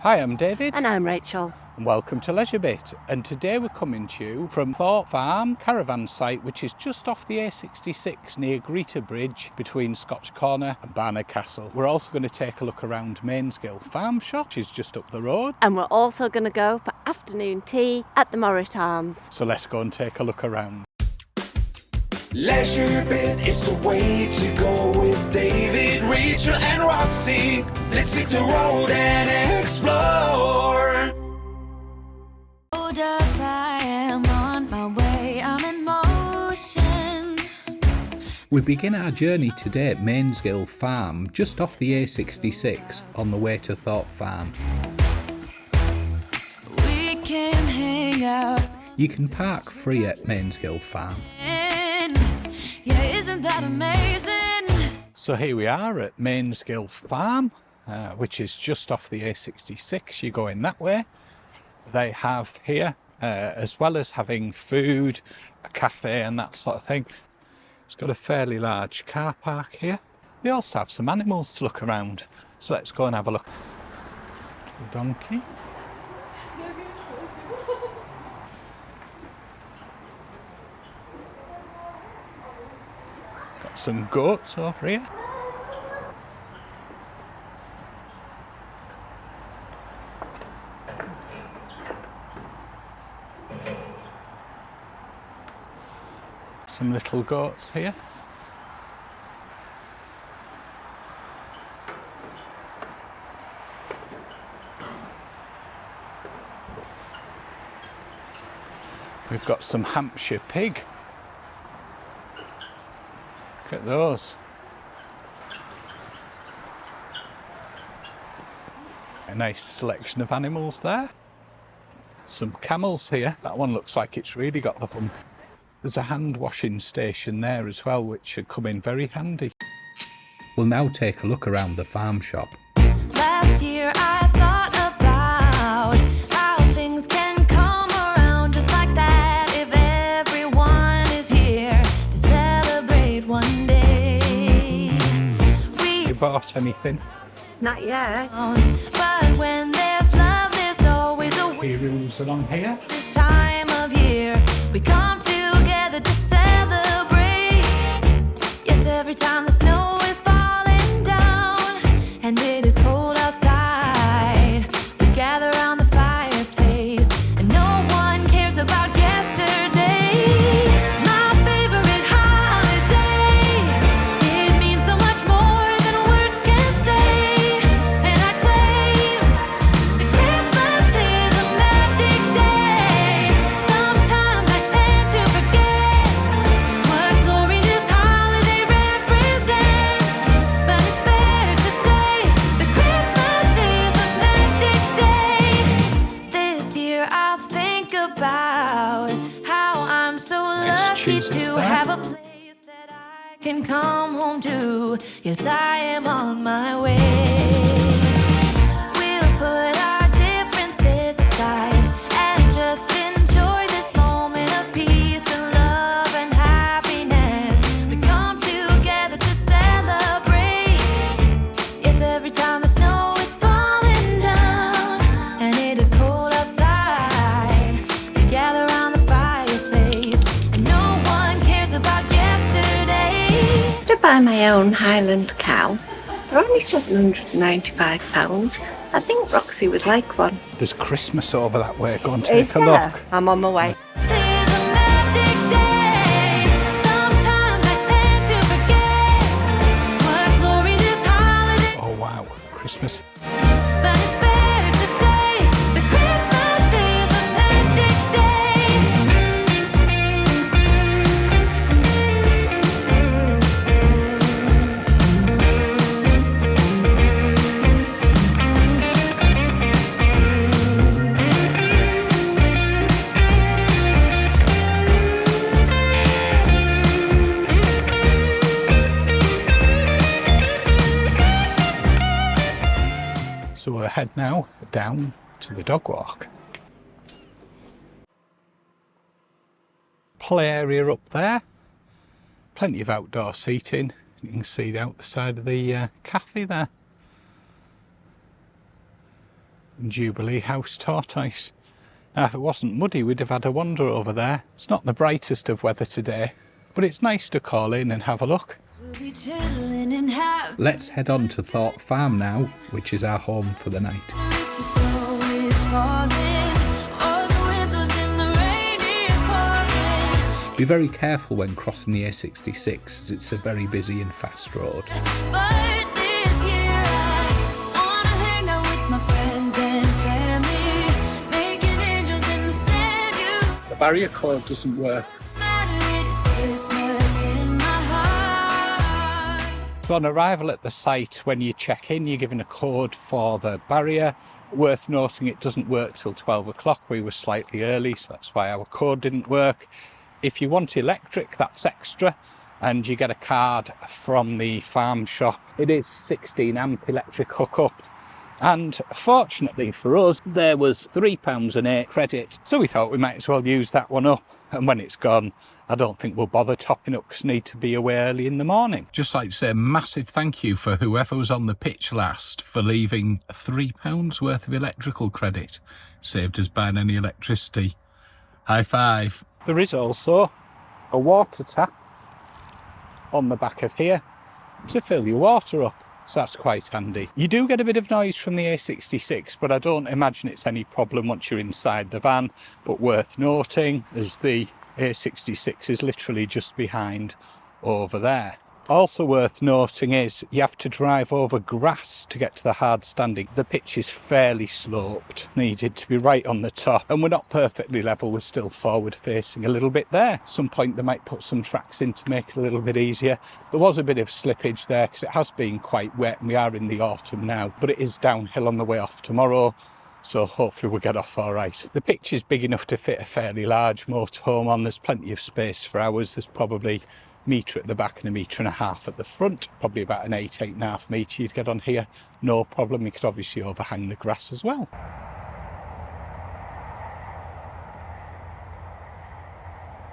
Hi, I'm David. And I'm Rachel. And welcome to LeisureBit. And today we're coming to you from Thorpe Farm Caravan site, which is just off the A66 near Greta Bridge between Scotch Corner and Barnard Castle. We're also going to take a look around Mainsgill Farm shop, which is just up the road. And we're also going to go for afternoon tea at the Morritt Arms. So let's go and take a look around. LeisureBit is the way to go with David, Rachel and Roxy. Let's hit the road and explore. Hold up, I am on my way, I'm in motion. We begin our journey today at Mainsgill Farm, just off the A66 on the way to Thorpe Farm. We can hang out. You can park free at Mainsgill Farm. Yeah, isn't that amazing? So here we are at Mainsgill Farm, which is just off the A66. You go in that way. They have here, as well as having food, a cafe and that sort of thing, it's got a fairly large car park here. They also have some animals to look around. So let's go and have a look. A donkey. Got some goats over here. Some little goats here. We've got some Hampshire pig. Look at those. A nice selection of animals there. Some camels here. That one looks like it's really got the hump. There's a hand washing station there as well, which should come in very handy. We'll now take a look around the farm shop. Last year I thought about how things can come around just like that if everyone is here to celebrate one day. You bought anything? Not yet. But when there's love, there's always a Tea rooms along here. this time of year we come together to celebrate. Yes, every time the snow is falling down and it is cold outside, we gather around the fireplace and no one cares about yesterday. My favorite holiday, it means so much more than words can say. And I claim that Christmas is a magic day. Sometimes I tend to forget what glory this holiday represents, but it's fair to say that Christmas is a magic day. This year I'll think about how I'm so lucky Jesus, to that. have a place that I can come home to. Yes, I am on my way. We'll put our differences aside and just enjoy this moment of peace and love and happiness. We come together to celebrate. Yes, every time the snow is falling down and it is cold outside, we gather around the fireplace and no one cares about yesterday. To buy my own Highland cow. They're only £795. I think Roxy would like one. There's Christmas over that way. Go and take Is a there? look. I'm on my way. This is a magic day. Sometimes I tend to forget what glory this holiday, Oh wow, Christmas. but it's fair to say that Christmas is a magic So we'll head now down to the dog walk. Play area up there. Plenty of outdoor seating. You can see out the side of the cafe there. Jubilee House tortoise. Now, if it wasn't muddy, we'd have had a wander over there. It's not the brightest of weather today, but it's nice to call in and have a look. We'll be chilling and have Let's head on to Thorpe Farm now, which is our home for the night. the snow is falling, all the windows in the rain is pouring. Be very careful when crossing the A66 as it's a very busy and fast road. But this year I wanna hang out with my friends and family, making angels in the sand. The barrier code doesn't work. You matter, it is Christmas in my heart. So on arrival at the site, when you check in, you're given a code for the barrier. Worth noting, it doesn't work till 12 o'clock. We were slightly early, so that's why our code didn't work. If you want electric, that's extra, and you get a card from the farm shop. It is 16 amp electric hookup. And fortunately for us, there was £3.08 credit. So we thought we might as well use that one up. And when it's gone, I don't think we'll bother topping up because we need to be away early in the morning. Just like to say a massive thank you for whoever was on the pitch last for leaving £3 worth of electrical credit. Saved us buying any electricity. High five. There is also a water tap on the back of here to fill your water up. So that's quite handy. You do get a bit of noise from the A66, but I don't imagine it's any problem once you're inside the van. But worth noting, as the A66 is literally just behind over there. Also worth noting is you have to drive over grass to get to the hard standing. The pitch is fairly sloped, needed to be right on the top, and we're not perfectly level, we're still forward facing a little bit there. At some point they might put some tracks in to make it a little bit easier. There was a bit of slippage there because it has been quite wet and we are in the autumn now, but it is downhill on the way off tomorrow, so hopefully we'll get off all right. The pitch is big enough to fit a fairly large motorhome on. There's plenty of space for ours. There's probably metre at the back and 1.5 metres at the front, probably about an 8.5 metre you'd get on here, no problem. You could obviously overhang the grass as well.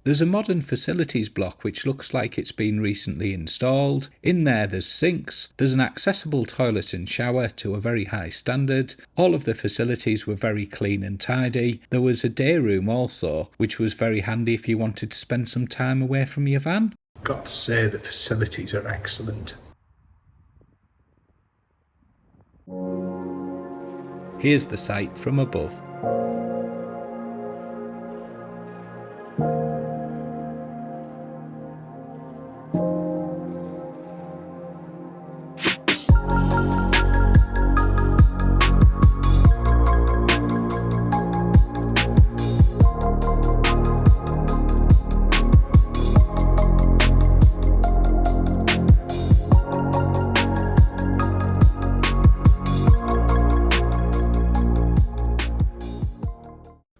There's a modern facilities block which looks like it's been recently installed. In there there's sinks, there's an accessible toilet and shower to a very high standard. All of the facilities were very clean and tidy. There was a day room also, which was very handy if you wanted to spend some time away from your van. Got to say the facilities are excellent. Here's the site from above.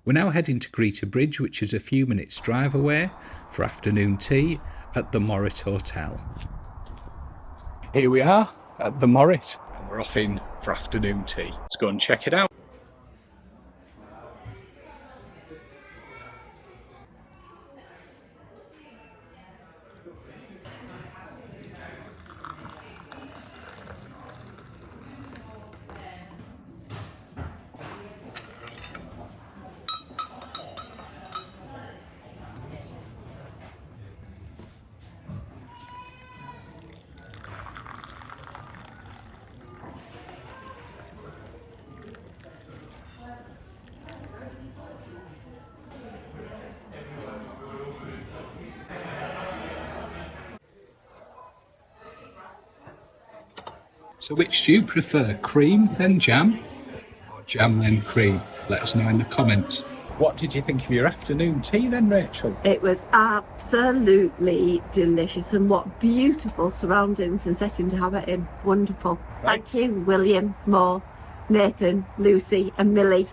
We're now heading to Greta Bridge, which is a few minutes drive away, for afternoon tea at the Morritt Hotel. Here we are at the Morritt, and we're off in for afternoon tea. Let's go and check it out. So which do you prefer, cream then jam, or jam then cream? Let us know in the comments. What did you think of your afternoon tea then, Rachel? It was absolutely delicious, and what beautiful surroundings and setting to have it in. Wonderful. Right. Thank you, William, Mo, Nathan, Lucy and Millie.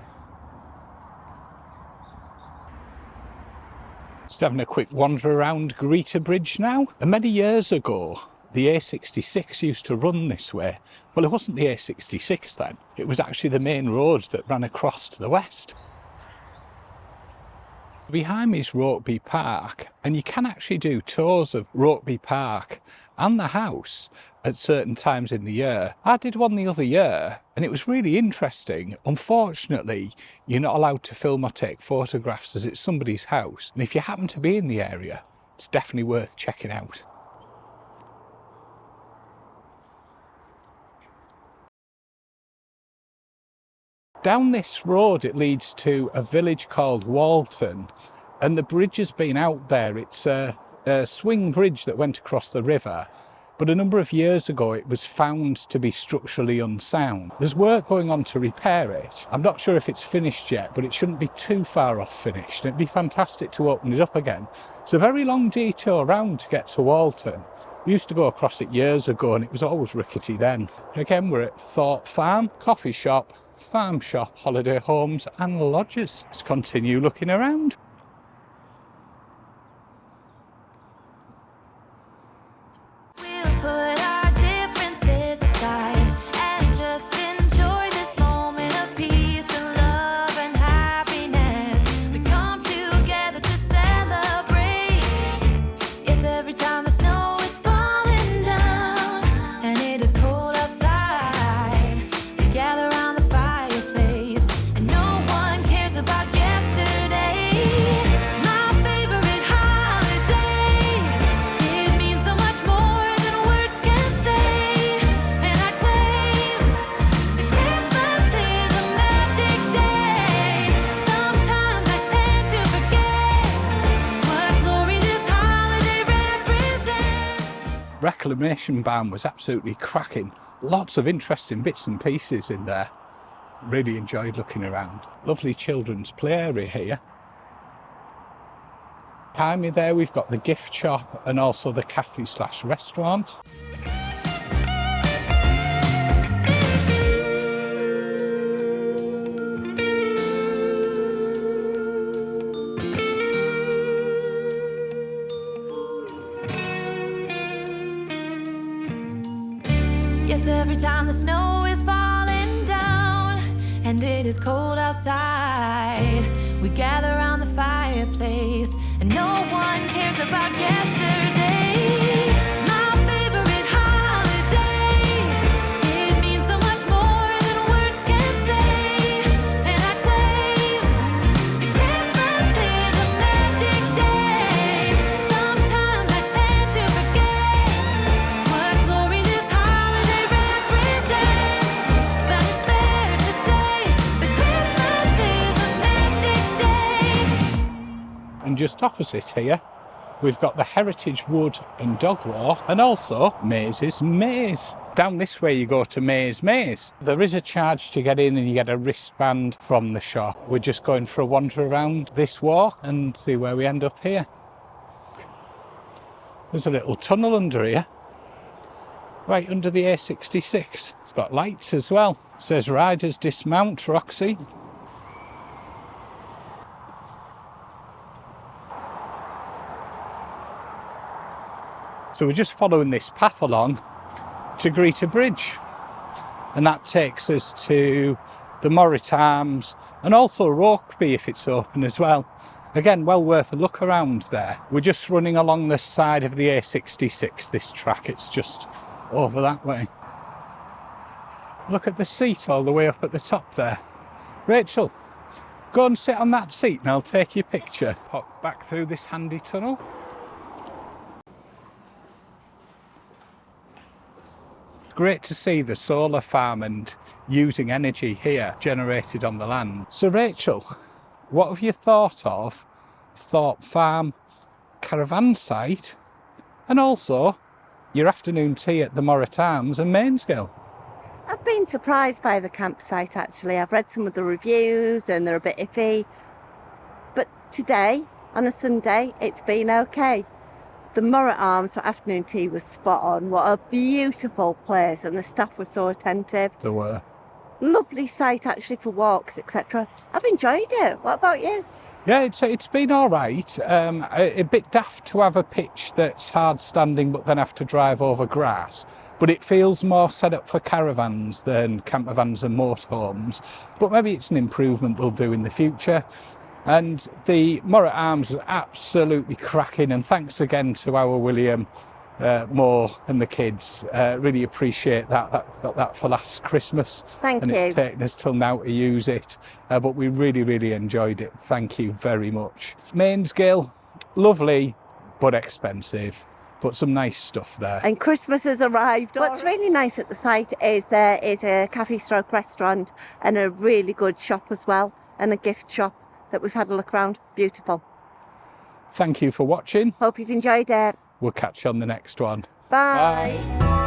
Just having a quick wander around Greta Bridge now. And many years ago, the A66 used to run this way. Well, it wasn't the A66 then. It was actually the main road that ran across to the west. Behind me is Rokeby Park, and you can actually do tours of Rokeby Park and the house at certain times in the year. I did one the other year and it was really interesting. Unfortunately, you're not allowed to film or take photographs as it's somebody's house. And if you happen to be in the area, it's definitely worth checking out. Down this road it leads to a village called Walton, and the bridge has been out there. It's a swing bridge that went across the river, but a number of years ago it was found to be structurally unsound. There's work going on to repair it. I'm not sure if it's finished yet, but it shouldn't be too far off finished. It'd be fantastic to open it up again. It's a very long detour round to get to Walton. We used to go across it years ago and it was always rickety then. Again, we're at Thorpe Farm, coffee shop, farm shop, holiday homes and lodges. Let's continue looking around. We'll put our differences aside and just enjoy this moment of peace and love and happiness. We come together to celebrate. Yes, every time the snow is falling down and it is cold outside, we gather around the fireplace and no one cares about yesterday. My favorite holiday, it means so much more than words can say. And I claim that Christmas is a magic day. Sometimes I tend to forget what glory this holiday represents. Reclamation barn was absolutely cracking. Lots of interesting bits and pieces in there. Really enjoyed looking around. Lovely children's play area here. Behind me there we've got the gift shop and also the cafe/restaurant. Yes, every time the snow is falling down and it is cold outside, we gather around the fireplace and no one cares about yesterday. My favorite holiday, it means so much more than words can say. And I claim that Christmas is a magic day. Sometimes I tend to forget what glory this holiday represents. But it's fair to say that Christmas is a magic day. And just opposite here we've got the Heritage Wood and Dog Walk and also Maize's Maize. Down this way you go to Maize. There is a charge to get in and you get a wristband from the shop. We're just going for a wander around this walk and see where we end up here. There's a little tunnel under here, right under the A66. It's got lights as well. It says riders dismount, Roxy. So we're just following this path along to Greta Bridge, and that takes us to the Morritt Arms and also Rokeby if it's open as well. Again, well worth a look around there. We're just running along the side of the A66, this track. It's just over that way. Look at the seat all the way up at the top there. Rachel, go and sit on that seat and I'll take your picture. Pop back through this handy tunnel. Great to see the solar farm and using energy here generated on the land. So Rachel, what have you thought of Thorpe Farm Caravan site and also your afternoon tea at the Morritt Arms and Mainsgill? I've been surprised by the campsite actually. I've read some of the reviews and they're a bit iffy. But today, on a Sunday, it's been okay. The Morritt Arms for afternoon tea was spot on. What a beautiful place, and the staff were so attentive. There were. Lovely site actually for walks, etc. I've enjoyed it. What about you? Yeah, it's been all right. A bit daft to have a pitch that's hard standing but then have to drive over grass. But it feels more set up for caravans than camper vans and motorhomes. But maybe it's an improvement they'll do in the future. And the Morritt Arms was absolutely cracking, and thanks again to our William more and the kids. Really appreciate that. Got that for last Christmas. Thank and you. it's taken us till now to use it. But we really enjoyed it. Thank you very much. Mainsgill, lovely but expensive. But some nice stuff there. And Christmas has arrived. What's really nice at the site is there is a cafe stroke restaurant and a really good shop as well, and a gift shop that we've had a look around. Beautiful. Thank you for watching. Hope you've enjoyed it. We'll catch you on the next one. Bye. Bye.